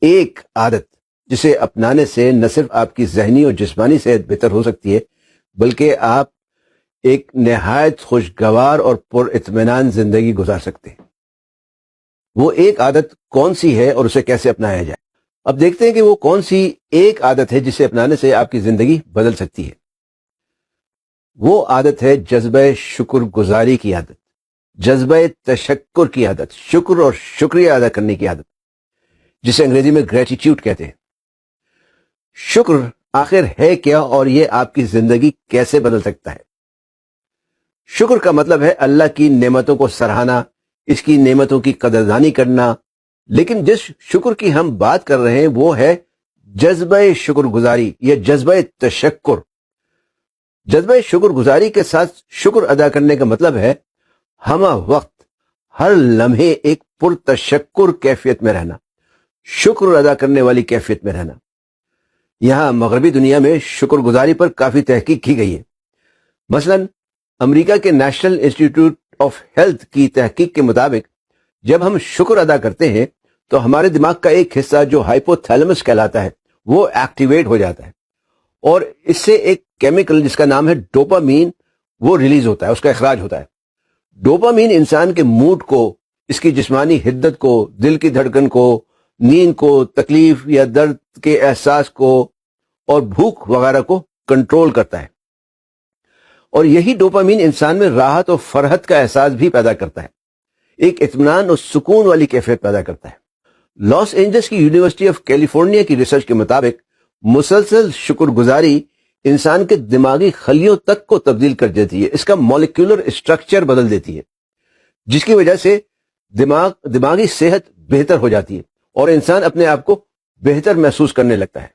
ایک عادت جسے اپنانے سے نہ صرف آپ کی ذہنی اور جسمانی صحت بہتر ہو سکتی ہے بلکہ آپ ایک نہایت خوشگوار اور پر اطمینان زندگی گزار سکتے ہیں۔ وہ ایک عادت کون سی ہے اور اسے کیسے اپنایا جائے؟ اب دیکھتے ہیں کہ وہ کون سی ایک عادت ہے جسے اپنانے سے آپ کی زندگی بدل سکتی ہے۔ وہ عادت ہے جذبہ شکر گزاری کی عادت، جذبہ تشکر کی عادت، شکر اور شکریہ ادا کرنے کی عادت، جسے انگریزی میں گریٹیٹیوڈ کہتے ہیں۔ شکر آخر ہے کیا اور یہ آپ کی زندگی کیسے بدل سکتا ہے؟ شکر کا مطلب ہے اللہ کی نعمتوں کو سراہنا، اس کی نعمتوں کی قدردانی کرنا، لیکن جس شکر کی ہم بات کر رہے ہیں وہ ہے جذبہ شکر گزاری یا جذبہ تشکر۔ جذبہ شکر گزاری کے ساتھ شکر ادا کرنے کا مطلب ہے ہمہ وقت ہر لمحے ایک پرتشکر کیفیت میں رہنا، شکر ادا کرنے والی کیفیت میں رہنا۔ یہاں مغربی دنیا میں شکر گزاری پر کافی تحقیق کی گئی ہے۔ مثلا امریکہ کے نیشنل انسٹیٹیوٹ آف ہیلتھ کی تحقیق کے مطابق جب ہم شکر ادا کرتے ہیں تو ہمارے دماغ کا ایک حصہ جو ہائپو تھیلمس کہلاتا ہے وہ ایکٹیویٹ ہو جاتا ہے، اور اس سے ایک کیمیکل جس کا نام ہے ڈوپامین وہ ریلیز ہوتا ہے، اس کا اخراج ہوتا ہے۔ ڈوپامین انسان کے موڈ کو، اس کی جسمانی حدت کو، دل کی دھڑکن کو، نیند کو، تکلیف یا درد کے احساس کو اور بھوک وغیرہ کو کنٹرول کرتا ہے، اور یہی ڈوپامین انسان میں راحت اور فرحت کا احساس بھی پیدا کرتا ہے، ایک اطمینان اور سکون والی کیفیت پیدا کرتا ہے۔ لاس اینجلس کی یونیورسٹی آف کیلیفورنیا کی ریسرچ کے مطابق مسلسل شکر گزاری انسان کے دماغی خلیوں تک کو تبدیل کر دیتی ہے، اس کا مالیکولر اسٹرکچر بدل دیتی ہے، جس کی وجہ سے دماغی صحت بہتر ہو جاتی ہے اور انسان اپنے آپ کو بہتر محسوس کرنے لگتا ہے۔